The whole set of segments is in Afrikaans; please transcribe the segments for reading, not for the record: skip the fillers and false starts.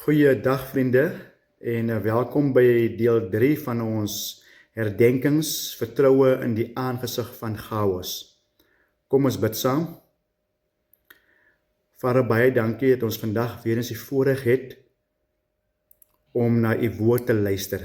Goeiedag vriende en welkom by deel 3 van ons herdenkings, vertroue in die aangesig van chaos. Kom ons bid saam. Vader, baie dankie dat ons vandag weer eens die voorreg het om na u woord te luister.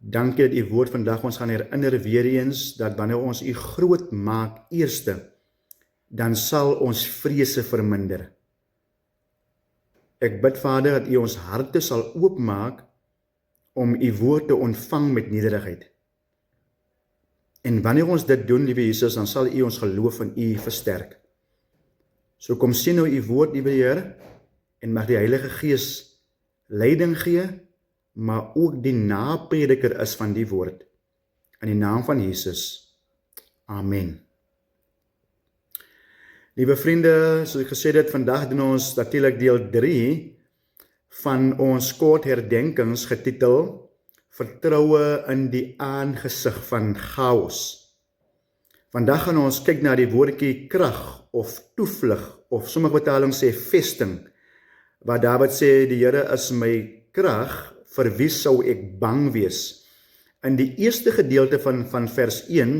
Dankie dat u woord vandag ons gaan herinner weer eens dat wanneer ons u groot maak eerste, dan sal ons vrese verminder. Ek bid, Vader, dat u ons harte sal oopmaak om u woord te ontvang met nederigheid. En wanneer ons dit doen, liewe Jesus, dan sal u ons geloof in u versterk. So kom sien nou u woord, liewe Heer, en mag die Heilige Gees leiding gee, maar ook die naprediker is van die woord. In die naam van Jesus. Amen. Liewe vriende, soos ek gesê het, vandag doen ons natuurlik deel 3 van ons kort herdenkings getitel Vertroue in die aangesig van chaos. Vandag gaan ons kyk na die woordjie krag of toevlug, of sommige vertalings sê vesting, waar Dawid sê, die Here is my krag, vir wie sou ek bang wees? In die eerste gedeelte van vers 1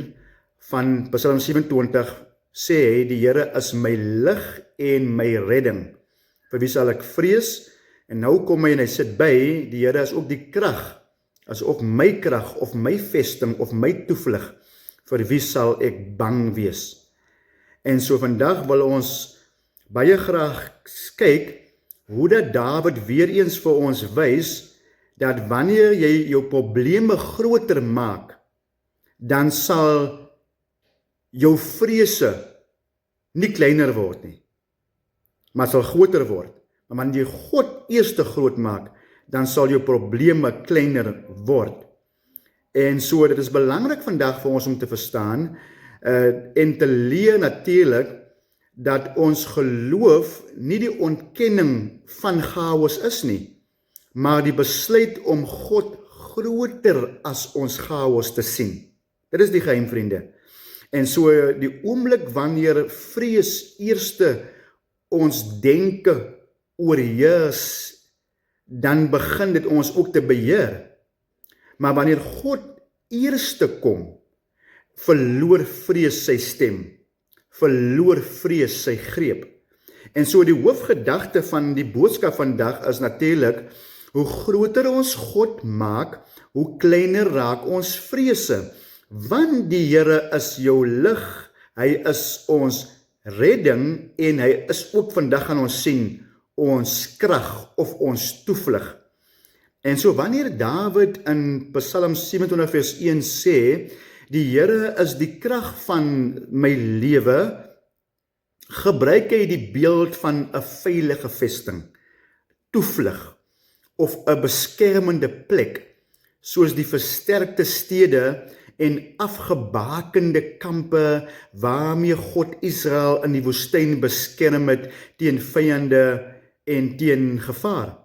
van Psalm 27 sê hy, die Here is my lig en my redding. Vir wie sal ek vrees? En nou kom hy en hy sit by, die Here is ook die krag, is ook my krag of my vesting of my toevlug. Vir wie sal ek bang wees? En so vandag wil ons baie graag kyk hoe dat Dawid weer eens vir ons wys dat wanneer jy jou probleme groter maak, dan sal jou vrese nie kleiner word nie, maar sal groter word. Maar wanneer jy God eerste groot maak, dan sal jou probleme kleiner word. En so, dit is belangrik vandag vir ons om te verstaan, en te leer natuurlik, dat ons geloof nie die ontkenning van chaos is nie, maar die besluit om God groter as ons chaos te sien. Dit is die geheim, vriende. En so die oomblik wanneer vrees eerste ons denke oorheers, dan begin dit ons ook te beheer. Maar wanneer God eerste kom, verloor vrees sy stem, verloor vrees sy greep. En so die hoofgedagte van die boodskap vandag is natuurlik, hoe groter ons God maak, hoe kleiner raak ons vrese. Want die Here is jou lig, hy is ons redding, en hy is ook vandag gaan ons sien, ons krag of ons toevlug. En so wanneer Dawid in Psalm 27 vers 1 sê, die Here is die krag van my lewe, gebruik hy die beeld van 'n veilige vesting, toevlug, of 'n beskermende plek, soos die versterkte stede en afgebakende kampe waarmee God Israel in die woestyn beskerm het teen vyande en teen gevaar.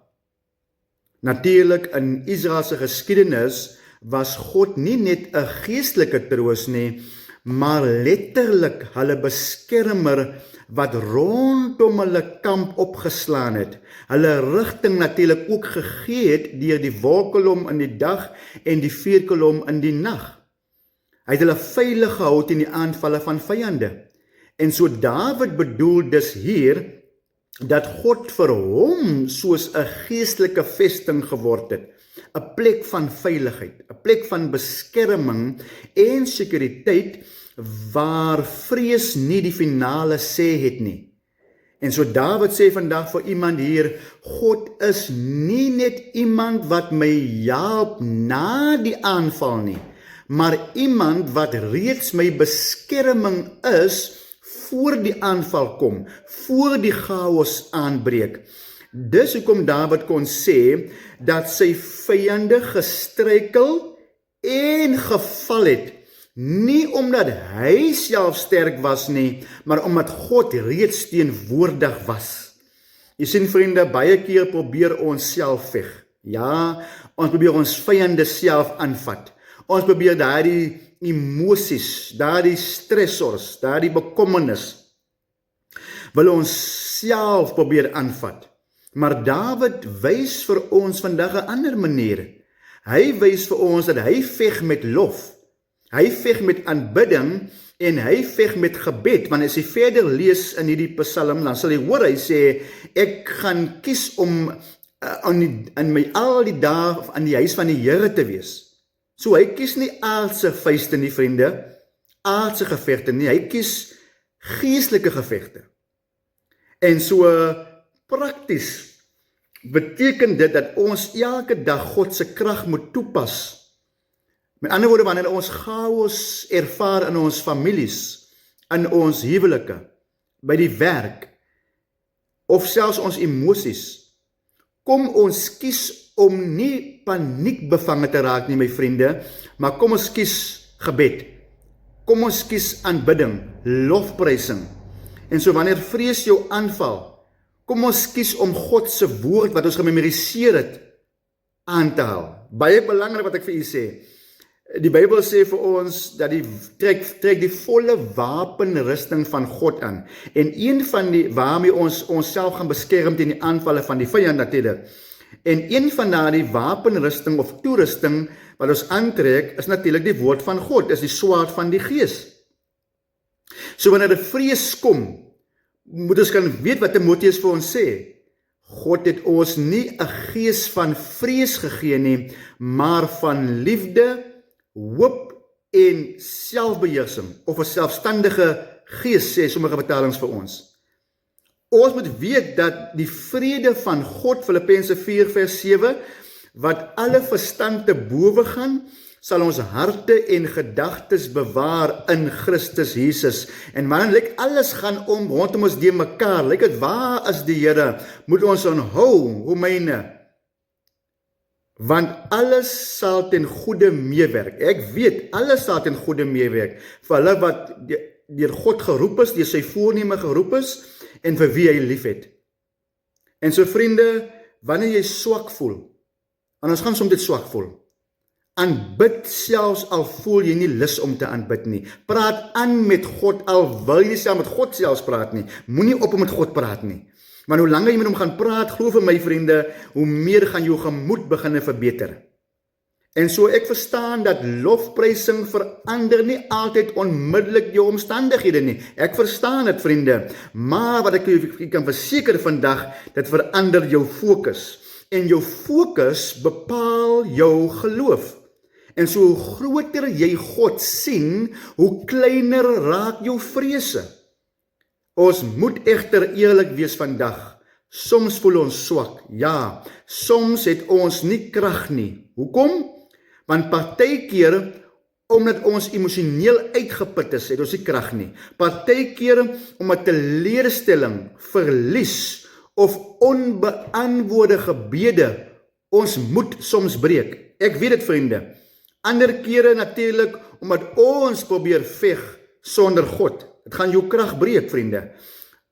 Natuurlik in Israel se geskiedenis was God nie net 'n geestelike troos nie, maar letterlik hulle beskermer wat rondom hulle kamp opgeslaan het. Hulle rigting natuurlik ook gegee het deur die wolkkolom in die dag en die vuurkolom in die nag. Hy het hulle veilig gehou teen die aanvalle van vyande. En so Dawid bedoel dus hier, dat God vir hom soos 'n geestelike vesting geword het, 'n plek van veiligheid, 'n plek van beskerming en sekuriteit, waar vrees nie die finale sê het nie. En so Dawid sê vandag vir iemand hier, God is nie net iemand wat my help na die aanval nie, maar iemand wat reeds my beskerming is, voor die aanval kom, voor die chaos aanbreek. Dis hoekom Dawid kon sê, dat sy vyande gestruikel en geval het, nie omdat hy self sterk was nie, maar omdat God reeds teenwoordig was. Jy sien vriende, baie keer probeer ons self veg. Ja, ons probeer ons vyande self aanvat. Ons probeer daardie emosies, daardie stressors, daardie bekommernis, wil ons self probeer aanvat. Maar Dawid wys vir ons vandag 'n ander manier. Hy wys vir ons dat hy veg met lof. Hy veg met aanbidding en hy veg met gebed. Want as jy verder lees in hierdie Psalm, dan sal jy hoor hy sê, ek gaan kies om in my al die dae aan die huis van die Here te wees. So hy kies nie aardse vuiste nie, vriende, aardse gevegte nie, hy kies geestelike gevegte. En so prakties beteken dit dat ons elke dag God se krag moet toepas. Met ander woorde, wanneer ons chaos ervaar in ons families, in ons huwelike, by die werk, of selfs ons emosies, kom ons kies om nie paniekbevange te raak nie, my vriende, maar kom ons kies gebed. Kom ons kies aanbidding, lofprysing. En so wanneer vrees jou aanval, kom ons kies om God se woord wat ons gememoriseer het aan te haal. Baie belangrik wat ek vir u sê. Die Bybel sê vir ons dat die trek die volle wapenrusting van God aan. En een van die waarmee ons onsself gaan beskerm teen die aanvalle van die vyand natuurlik. En een van daardie wapenrusting of toerusting wat ons aantrek is natuurlik die woord van God, is die swaard van die Gees. So wanneer die vrees kom, moet ons kan weet wat Timoteus vir ons sê. God het ons nie 'n gees van vrees gegee nie, maar van liefde, hoop en selfbeheersing, of 'n selfstandige gees, sê sommige vertalings vir ons. Ons moet weet dat die vrede van God, Filippense 4 vers 7, wat alle verstand te bowe gaan, sal ons harte en gedagtes bewaar in Christus Jesus. En man, lyk alles gaan rondom ons die mekaar, lyk het waar is die Here, moet ons onthou, Romeine, want alles sal ten goeie meewerk. Ek weet, alles sal ten goeie meewerk, vir hulle wat deur God geroep is, deur sy voorneme geroep is, en vir wie hy lief het. En so vriende, wanneer jy swak voel, en ons gaan soms dit swak voel, aanbid selfs al voel jy nie lus om te aanbid nie. Praat aan met God, al wil jy self met God selfs praat nie. Moenie op om met God praat nie. Maar hoe langer jy met hom gaan praat, glo vir my vriende, hoe meer gaan jou gemoed begin verbeter. En so ek verstaan dat lofprysing verander nie altyd onmiddellik jou omstandighede nie. Ek verstaan dit, vriende. Maar wat ek kan verseker vandag, dit verander jou fokus. En jou fokus bepaal jou geloof. En so hoe groter jy God sien, hoe kleiner raak jou vrese. Ons moet egter eerlik wees vandag. Soms voel ons swak. Ja, soms het ons nie krag nie. Hoekom? Want partykeer, omdat ons emosioneel uitgeput is, het ons nie krag nie. Partykeer, omdat teleurstelling, verlies of onbeantwoorde gebede ons moed soms breek. Ek weet dit, vriende. Ander kere natuurlik, omdat ons probeer veg sonder God. Het gaan jou krag breek, vriende.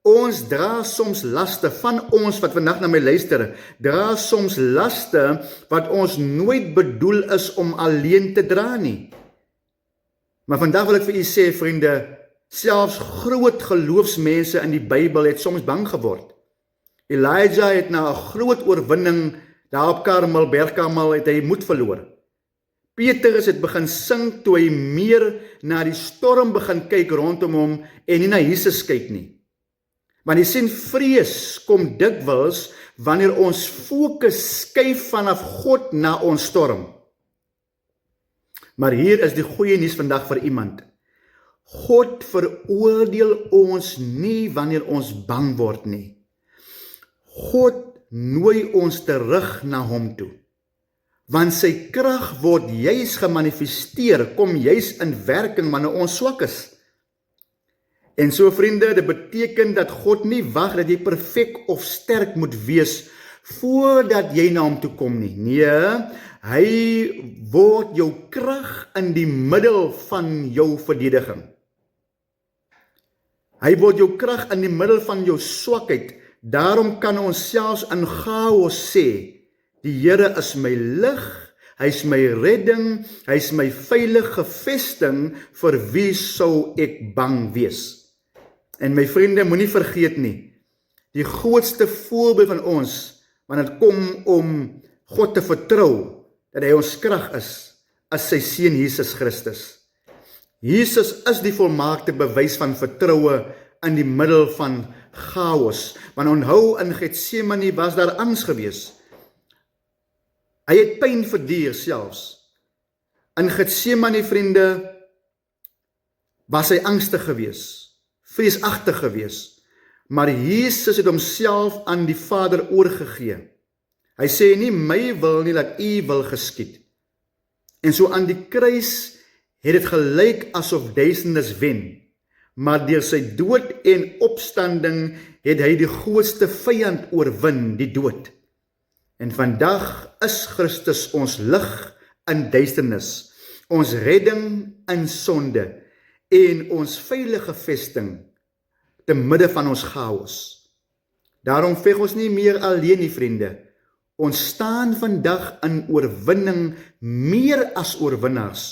Ons dra soms laste van ons wat vandag na my luister, dra soms laste wat ons nooit bedoel is om alleen te dra nie. Maar vandag wil ek vir u sê, vriende, selfs groot geloofsmense in die Bybel het soms bang geword. Elijah het na 'n groot oorwinning daar op Berg Karmel het hy moed verloor. Petrus het begin sink toe hy meer na die storm begin kyk rondom hom en nie na Jesus kyk nie. Want jy sien, vrees kom dikwels wanneer ons fokus skuif vanaf God na ons storm. Maar hier is die goeie nuus vandag vir iemand. God veroordeel ons nie wanneer ons bang word nie. God nooi ons terug na hom toe. Want sy krag word juis gemanifesteer, kom juis in werking wanneer ons swak is. En so vriende, dit beteken dat God nie wag dat jy perfek of sterk moet wees voordat jy na hom toe kom nie. Nee, hy word jou krag in die middel van jou verdediging. Hy word jou krag in die middel van jou swakheid. Daarom kan ons selfs in chaos sê, die Here is my lig, hy is my redding, hy is my veilige vesting, vir wie sou ek bang wees? En my vriende, moenie vergeet nie, Die grootste voorbeeld van ons, wanneer dit kom om God te vertrou, dat hy ons krag is sy seun Jesus Christus. Jesus is die volmaakte bewys van vertroue in die middel van chaos. Want onthou, in Getsemane was daar angs gewees. Hy het pyn verduur selfs. In Getsemane, vriende, was hy angstig gewees, vreesagtig gewees. Maar Jesus het homself aan die Vader oorgegee. Hy sê nie my wil nie, dat u wil geskied. En so aan die kruis het dit gelyk asof duisendes wen. Maar deur sy dood en opstanding het hy die grootste vyand oorwin, die dood. En vandag is Christus ons lig in duisternis, ons redding in sonde en ons veilige vesting te midde van ons chaos. Daarom veg ons nie meer alleen nie, vriende. Ons staan vandag in oorwinning meer as oorwinnaars,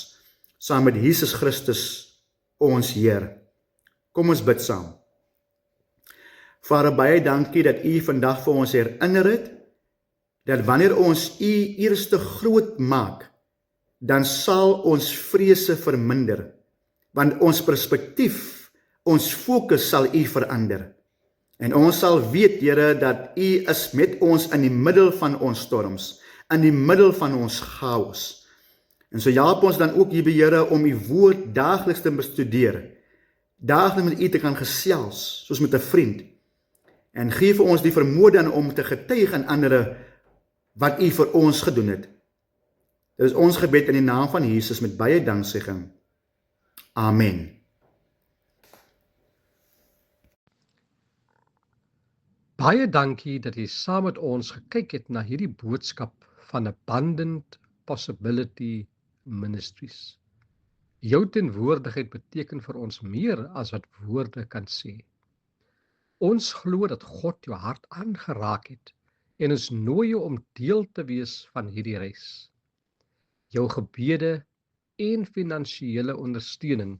saam met Jesus Christus, ons Heer. Kom ons bid saam. Vader, baie dankie dat u vandag vir ons herinner het, dat wanneer ons u eerste groot maak, dan sal ons vrese verminder, want ons perspektief, ons fokus sal u verander. En ons sal weet, Here, dat u is met ons in die middel van ons storms, in die middel van ons chaos. En so help ons dan ook, liewe Here, om u woord daagliks te bestudeer, daagliks met u te kan gesels, soos met 'n vriend. En gee vir ons die vermoë dan om te getuig aan ander wat u vir ons gedoen het. Dit is ons gebed in die naam van Jesus met baie danksegging. Amen. Baie dankie dat jy saam met ons gekyk het na hierdie boodskap van Abundant Possibility Ministries. Jou teenwoordigheid beteken vir ons meer as wat woorde kan sê. Ons glo dat God jou hart aangeraak het en ons nooi jou om deel te wees van hierdie reis. Jou gebede en finansiële ondersteuning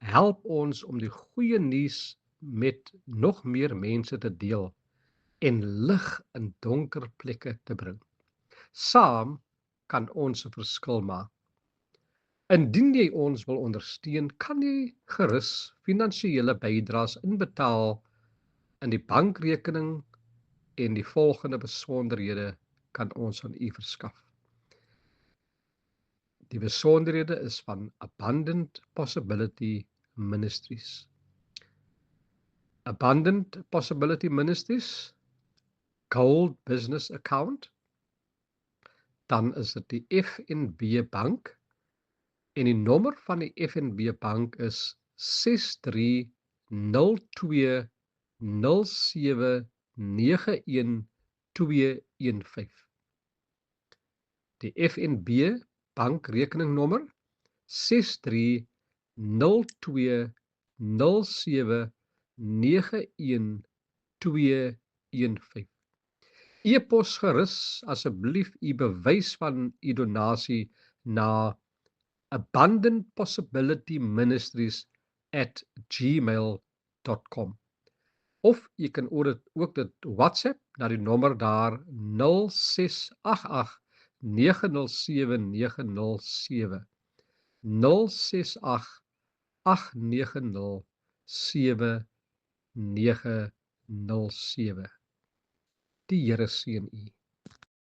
help ons om die goeie nuus met nog meer mense te deel en lig in donker plekke te bring. Saam kan ons 'n verskil maak. Indien jy ons wil ondersteun, kan jy gerus finansiële bydraes inbetaal in die bankrekening en die volgende besonderhede kan ons aan u verskaf. Die besonderhede is van Abundant Possibility Ministries. Abundant Possibility Ministries, Gold Business Account, dan is dit die FNB Bank en die nommer van die FNB Bank is 6302079115. Die FNB bankrekeningnommer 6302079115. E-pos gerus asseblief u bewys van u donasie na abundantpossibilityministries@gmail.com. Of jy kan ook dit WhatsApp na die nommer daar 0688 907907 068 8907907. Die Here seën u.